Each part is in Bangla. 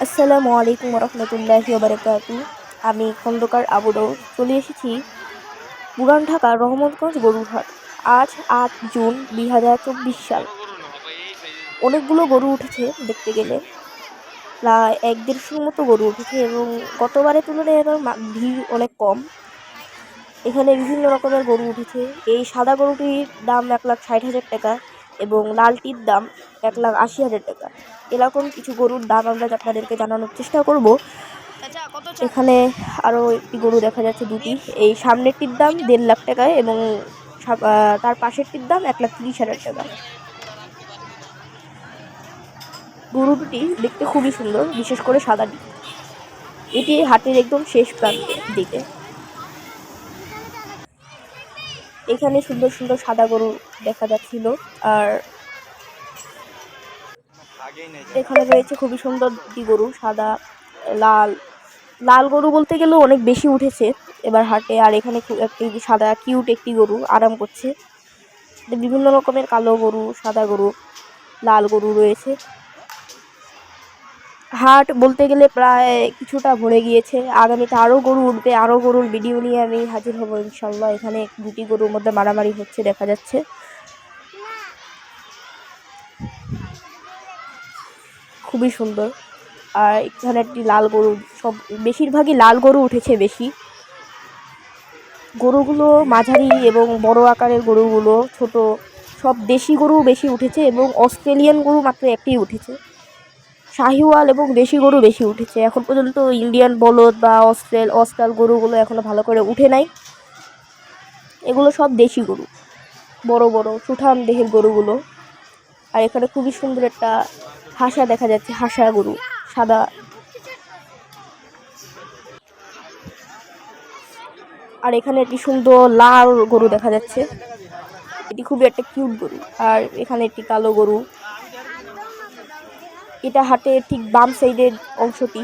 আসসালামু আলাইকুম রহমতুল্লাহি ওবারাকাতু। আমি খন্দকার আবুদর চলে এসেছি পুরান ঢাকা রহমতগঞ্জ গরুর হাট। আজ ৮ জুন ২০২৪ সাল। অনেকগুলো গরু উঠেছে, দেখতে গেলে প্রায় ১-১৫০ মতো গরু উঠেছে এবং গতবারের তুলনায় এবার ভিড় অনেক কম। এখানে বিভিন্ন রকমের গরু উঠেছে। এই সাদা গরুটির দাম ১,৬০,০০০ টাকা এবং লালটির দাম ১,৮০,০০০ টাকা। এরকম কিছু গরুর দাম আমরা আপনাদেরকে জানানোর চেষ্টা করব। এখানে আরও একটি গরু দেখা যাচ্ছে, দুটি। এই সামনেরটির দাম ১.৫ লাখ টাকা এবং তার পাশেরটির দাম ১,৩০,০০০ টাকা। গরু দুটি দেখতে খুবই সুন্দর, বিশেষ করে সাদাটি। এটি হাটের একদম শেষ প্রান্তে দিকে। এখানে সুন্দর সুন্দর সাদা গরু দেখা যাচ্ছিল, আর এখানে রয়েছে খুবই সুন্দর দুটি গরু, সাদা লাল। লাল গরু বলতে গেলেও অনেক বেশি উঠেছে এবার হাটে। আর এখানে একটি সাদা কিউট একটি গরু আরাম করছে। বিভিন্ন রকমের কালো গরু, সাদা গরু, লাল গরু রয়েছে। হাট বলতে গেলে প্রায় কিছুটা ভরে গিয়েছে। আগামীতে আরও গরু উঠবে, আরও গরুর ভিডিও নিয়ে আমি হাজির হব ইনশাল্লাহ। এখানে দুটি গরুর মধ্যে মারামারি হচ্ছে দেখা যাচ্ছে। খুবই সুন্দর। আর এখানে একটি লাল গরু, সব বেশিরভাগই লাল গরু উঠেছে বেশি। গরুগুলো মাঝারি এবং বড় আকারের গরুগুলো ছোট, সব দেশি গরু বেশি উঠেছে এবং অস্ট্রেলিয়ান গরু মাত্র একটি উঠেছে। শাহিওয়াল এবং দেশি গরু বেশি উঠেছে। এখন পর্যন্ত ইন্ডিয়ান বলদ বা অস্ট্রাল গরুগুলো এখনও ভালো করে উঠে নাই। এগুলো সব দেশি গরু, বড় বড় সুঠাম দেহের গরুগুলো। আর এখানে খুবই সুন্দর একটা হাসা দেখা যাচ্ছে, হাসা গরু, সাদা। আর এখানে একটি সুন্দর লাল গরু দেখা যাচ্ছে, এটি খুবই একটা কিউট গরু। আর এখানে একটি কালো গরু। এটা হাটের ঠিক বাম সাইডের অংশটি।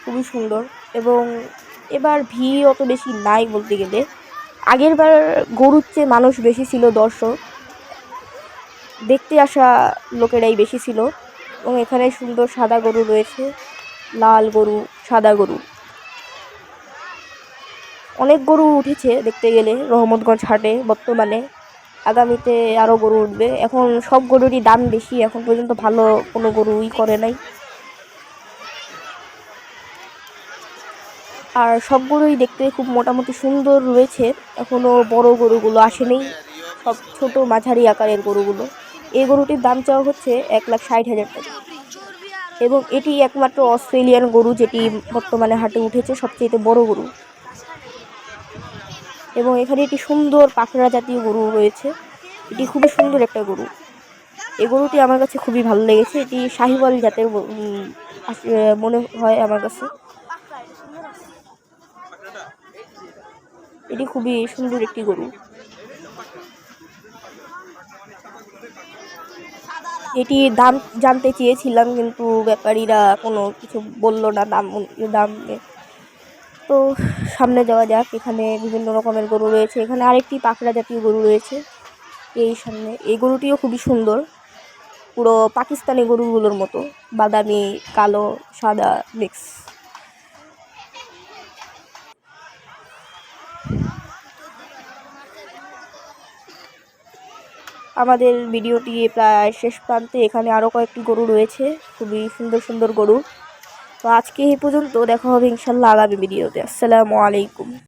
খুবই সুন্দর এবং এবার ভিড় অত বেশি নাই বলতে গেলে। আগের বার গরুর চেয়ে মানুষ বেশি ছিল, দর্শক দেখতে আসা লোকেরাই বেশি ছিল। এবং এখানে সুন্দর সাদা গরু রয়েছে, লাল গরু, সাদা গরু। অনেক গরু উঠেছে দেখতে গেলে রহমতগঞ্জ হাটে বর্তমানে। আগামীতে আরও গরু উঠবে। এখন সব গরুরই দাম বেশি, এখন পর্যন্ত ভালো কোনো গরুই করে নাই। আর সব গরুই দেখতে খুব মোটামুটি সুন্দর রয়েছে। এখনও বড় গরুগুলো আসেনি, সব ছোট মাঝারি আকারের গরুগুলো। এই গরুটির দাম চাওয়া হচ্ছে 1,60,000 টাকা এবং এটি একমাত্র অস্ট্রেলিয়ান গরু যেটি বর্তমানে হাটে উঠেছে, সবচেয়ে বড় গরু। এবং এখানে একটি সুন্দর পাখরা জাতীয় গরু রয়েছে, এটি খুবই সুন্দর একটা গরু। এই গরুটি আমার কাছে খুবই ভালো লেগেছে। এটি শাহিওয়াল জাতের মনে হয় আমার কাছে। এটি খুবই সুন্দর একটি গরু। এটি দাম জানতে চেয়েছিলাম, কিন্তু ব্যাপারীরা কোনো কিছু বললো না দাম। তো সামনে যাওয়া যাক। এখানে বিভিন্ন রকমের গরু রয়েছে। এখানে আরেকটি পাখরা জাতীয় গরু রয়েছে এই সামনে। এই গরুটিও খুবই সুন্দর, পুরো পাকিস্তানি গরুগুলোর মতো, বাদামি, কালো, সাদা মিক্স। আমাদের ভিডিওটি প্রায় শেষ প্রান্তে। এখানে আরও কয়েকটি গরু রয়েছে, খুবই সুন্দর সুন্দর গরু। তো আজকে এই পর্যন্ত, দেখা হবে ইনশাল্লাহ আগামী ভিডিওতে। আসসালামু আলাইকুম।